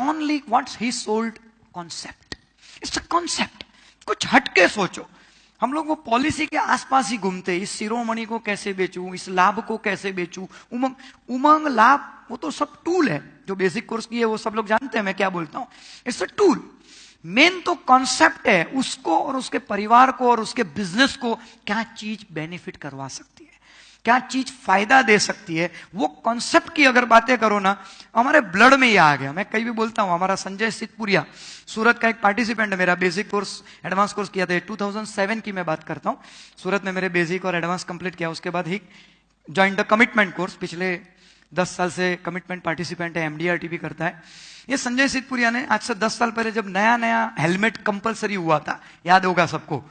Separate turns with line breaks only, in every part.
Only what's he sold concept, it's a concept. कुछ हटके सोचो। हम लोग वो पॉलिसी के आसपास ही घूमते, इस शिरोमणि को कैसे बेचूं, इस लाभ को कैसे बेचूं, उमंग उमंग लाभ, वो तो सब टूल है। जो बेसिक कोर्स की है वो सब लोग जानते हैं मैं क्या बोलता हूं, इट्स अ टूल। मेन तो कॉन्सेप्ट है, उसको और उसके परिवार को और उसके बिजनेस को क्या चीज बेनिफिट करवा सकती है, क्या चीज फायदा दे सकती है, वो कॉन्सेप्ट की अगर बातें करो ना, हमारे ब्लड में ये आ गया। मैं कई भी बोलता हूं, हमारा संजय सिद्धपुरिया सूरत का एक पार्टिसिपेंट है, मेरा बेसिक कोर्स एडवांस कोर्स किया था 2007 की मैं बात करता हूं। सूरत में मेरे बेसिक और एडवांस कंप्लीट किया, उसके बाद ही ज्वाइन द कमिटमेंट कोर्स। पिछले 10 साल से कमिटमेंट पार्टिसिपेंट है, MDRT भी करता है। ये संजय सिद्धपुरिया ने आज से 10 साल पहले जब नया नया हेलमेट कंपलसरी हुआ था, याद होगा सबको,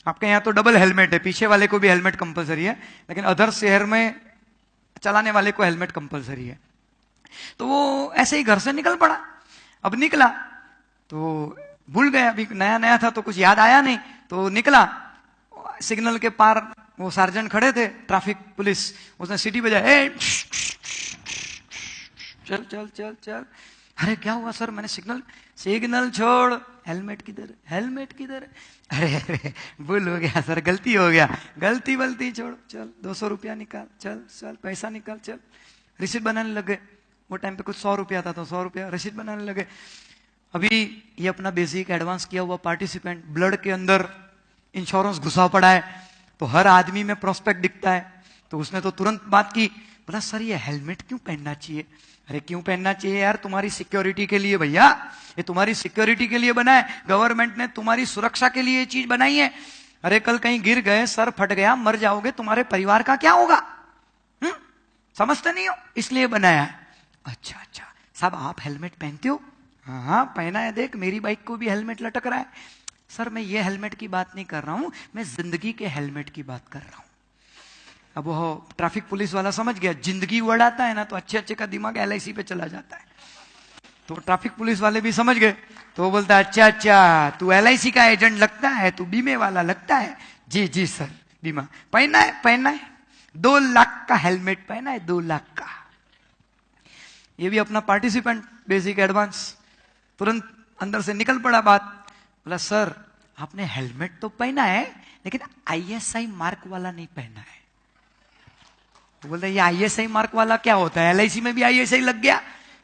आपके यहाँ तो डबल हेलमेट है, पीछे वाले को भी हेलमेट कंपलसरी है, लेकिन अदर शहर में चलाने वाले को हेलमेट कंपलसरी है। तो वो ऐसे ही घर से निकल पड़ा। अब निकला तो भूल गया, अभी नया नया था तो कुछ याद आया नहीं, तो निकला। सिग्नल के पार वो सार्जेंट खड़े थे, ट्रैफिक पुलिस, उसने सीटी बजाया, चल चल चल चल। अरे क्या हुआ सर, मैंने सिग्नल छोड़, हेलमेट किधर, हेलमेट किधर। अरे अरे भूल हो गया सर, गलती हो गया, गलती बलती छोड़, चल 200 रुपया निकाल, चल चल पैसा निकाल, चल। रिसीट बनाने लगे। वो टाइम पे कुछ 100 रुपया था, तो 100 रुपया रिसीट बनाने लगे। अभी ये अपना बेसिक एडवांस किया हुआ पार्टिसिपेंट, ब्लड के अंदर इंश्योरेंस घुसा पड़ा है, तो हर आदमी में प्रोस्पेक्ट दिखता है। तो उसने तो तुरंत बात की, बोला सर ये हेलमेट क्यों पहनना चाहिए। अरे क्यों पहनना चाहिए यार, तुम्हारी सिक्योरिटी के लिए भैया, ये तुम्हारी सिक्योरिटी के लिए बना है, गवर्नमेंट ने तुम्हारी सुरक्षा के लिए ये चीज बनाई है। अरे कल कहीं गिर गए, सर फट गया, मर जाओगे, तुम्हारे परिवार का क्या होगा। समझते नहीं हो, इसलिए बनाया है। अच्छा अच्छा साहब, आप हेलमेट पहनते हो। हाँ हाँ पहना है, देख मेरी बाइक को भी हेलमेट लटक रहा है। सर मैं ये हेलमेट की बात नहीं कर रहा हूं, मैं जिंदगी के हेलमेट की बात कर रहा हूं। अब वो ट्रैफिक पुलिस वाला समझ गया, जिंदगी वर्ड आता है ना तो अच्छे अच्छे का दिमाग LIC पे चला जाता है। तो ट्रैफिक पुलिस वाले भी समझ गए, तो वो बोलता है अच्छा अच्छा तू LIC का एजेंट लगता है, तू बीमे वाला लगता है। जी जी सर, बीमा पहना है, पहना है, 2 लाख का हेलमेट पहना है, 2 लाख का। ये भी अपना पार्टिसिपेंट बेसिक एडवांस, तुरंत अंदर से निकल पड़ा बात, बोला सर आपने हेलमेट तो पहना है, लेकिन ISI मार्क वाला नहीं पहना है। तो बोलते ये ISI मार्क वाला क्या होता है, LIC में भी ISI लग गया।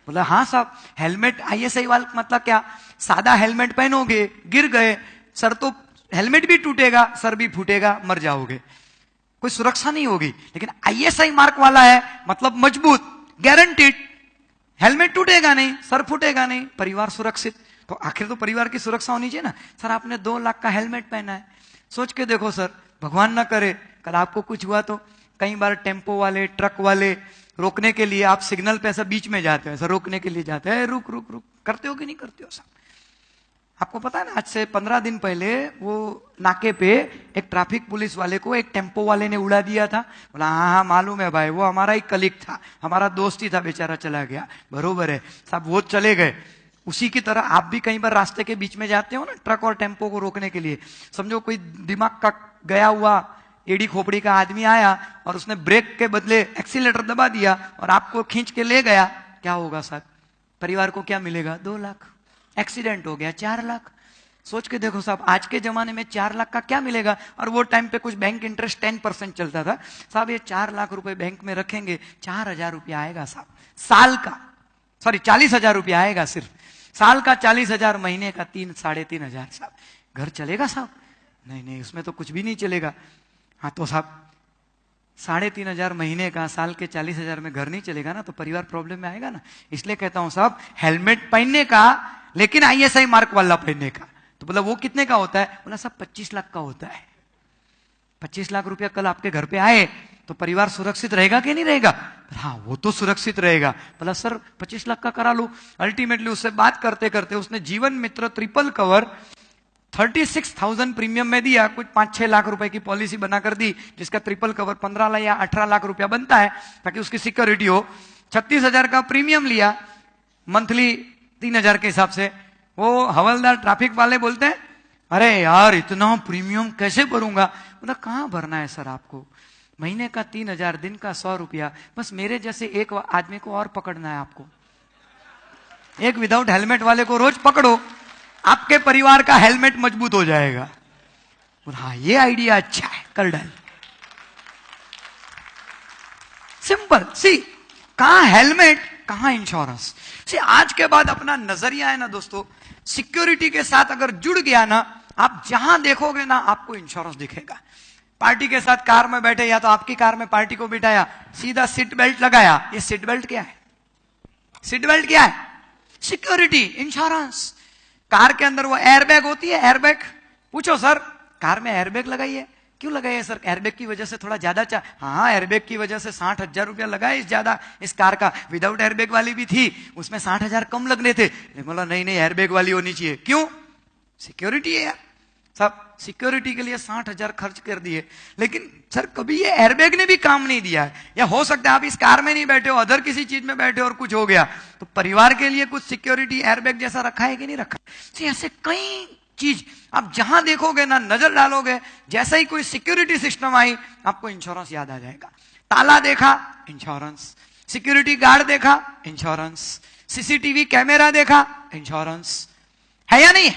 बोला हाँ साहब, हेलमेट ISI वाला मतलब क्या, सादा हेलमेट पहनोगे, गिर गए, सर तो हेलमेट भी टूटेगा, सर भी फूटेगा, मर जाओगे, कोई सुरक्षा नहीं होगी। लेकिन ISI मार्क वाला है मतलब मजबूत, गारंटीड, हेलमेट टूटेगा नहीं, सर फूटेगा नहीं, परिवार सुरक्षित। तो आखिर तो परिवार की सुरक्षा होनी चाहिए ना। सर आपने 2 लाख का हेलमेट पहना है, सोच के देखो सर, भगवान ना करे कल आपको कुछ हुआ तो। कई बार टेम्पो वाले, ट्रक वाले रोकने के लिए, आप सिग्नल पे ऐसा बीच में जाते हो, ऐसा रोकने के लिए जाते हैं, रुक रुक रुक, करते हो कि नहीं करते हो साहब। आपको पता है ना, आज से 15 दिन पहले वो नाके पे एक ट्रैफिक पुलिस वाले को एक टेम्पो वाले ने उड़ा दिया था। बोला हाँ हाँ मालूम है भाई, वो हमारा ही कलीग था, हमारा दोस्त ही था, बेचारा चला गया। बरोबर है साहब, वो चले गए। उसी की तरह आप भी कई बार रास्ते के बीच में जाते हो ना, ट्रक और टेम्पो को रोकने के लिए। समझो कोई दिमाग का गया हुआ एड़ी खोपड़ी का आदमी आया और उसने ब्रेक के बदले एक्सीलेटर दबा दिया और आपको खींच के ले गया, क्या होगा साहब, परिवार को क्या मिलेगा, 2 लाख। एक्सीडेंट हो गया, 4 लाख। सोच के देखो साहब, आज के जमाने में 4 लाख का क्या मिलेगा। और वो टाइम पे कुछ बैंक इंटरेस्ट 10% चलता था साहब। ये 4 लाख रुपए बैंक में रखेंगे, 4,000 रुपया आएगा साहब, साल का, सॉरी 40,000 रुपया आएगा सिर्फ साल का, 40,000 महीने का, 3-3.5 साहब। घर चलेगा साहब, नहीं नहीं उसमें तो कुछ भी नहीं चलेगा। हाँ तो साहब 3,500 महीने का, साल के 40,000 में घर नहीं चलेगा ना, तो परिवार प्रॉब्लम में आएगा ना। इसलिए कहता हूं साहब, हेलमेट पहनने का, लेकिन ISI मार्क वाला पहनने का। तो बोला वो कितने का होता है, बोला साहब 25 लाख का होता है। 25 लाख रुपया कल आपके घर पे आए तो परिवार सुरक्षित रहेगा कि नहीं रहेगा। हाँ वो तो सुरक्षित रहेगा। बोला सर 25 लाख का करा लो। अल्टीमेटली उससे बात करते करते उसने जीवन मित्र ट्रिपल कवर 36,000 प्रीमियम में दिया, कुछ 5-6 लाख रुपए की पॉलिसी बनाकर दी, जिसका ट्रिपल कवर 15 लाख या 18 लाख रुपया बनता है, ताकि उसकी सिक्योरिटी हो। 36,000 का प्रीमियम लिया, मंथली 3,000 के हिसाब से। वो हवलदार ट्रैफिक वाले बोलते हैं अरे यार इतना प्रीमियम कैसे भरूंगा। बोला कहां भरना है सर आपको, महीने का 3,000, दिन का 100 रुपया, बस मेरे जैसे एक आदमी को और पकड़ना है आपको। एक विदाउट हेलमेट वाले को रोज पकड़ो, आपके परिवार का हेलमेट मजबूत हो जाएगा। हाँ, ये आइडिया अच्छा है, कर डाल। सिंपल सी, कहां हेलमेट कहां इंश्योरेंस। सी, आज के बाद अपना नजरिया है ना दोस्तों, सिक्योरिटी के साथ अगर जुड़ गया ना, आप जहां देखोगे ना आपको इंश्योरेंस दिखेगा। पार्टी के साथ कार में बैठे, या तो आपकी कार में पार्टी को बिठाया, सीधा सीट बेल्ट लगाया। ये सीट बेल्ट क्या है? सीट बेल्ट क्या है? Security, insurance. कार के अंदर वो एयरबैग होती है, एयरबैग। पूछो सर, कार में एयरबैग लगाई है, क्यों लगाई है सर? एयरबैग की वजह से थोड़ा ज्यादा हाँ, एयरबैग की वजह से 60,000 रुपया लगा है इस ज्यादा। इस कार का विदाउट एयरबैग वाली भी थी, उसमें 60,000 कम लगने थे। बोला नहीं नहीं, एयरबैग वाली होनी चाहिए। क्यों? सिक्योरिटी है यार। सब सिक्योरिटी के लिए 60,000 खर्च कर दिए, लेकिन सर कभी ये एयरबैग ने भी काम नहीं दिया है। या हो सकता है आप इस कार में नहीं बैठे हो, अदर किसी चीज में बैठे हो और कुछ हो गया, तो परिवार के लिए कुछ सिक्योरिटी एयरबैग जैसा रखा है कि नहीं रखा? ऐसे कई चीज आप जहां देखोगे ना, नजर डालोगे, जैसा ही कोई सिक्योरिटी सिस्टम आई, आपको इंश्योरेंस याद आ जाएगा। ताला देखा, इंश्योरेंस। सिक्योरिटी गार्ड देखा, इंश्योरेंस। सीसीटीवी कैमरा देखा, इंश्योरेंस। है या नहीं?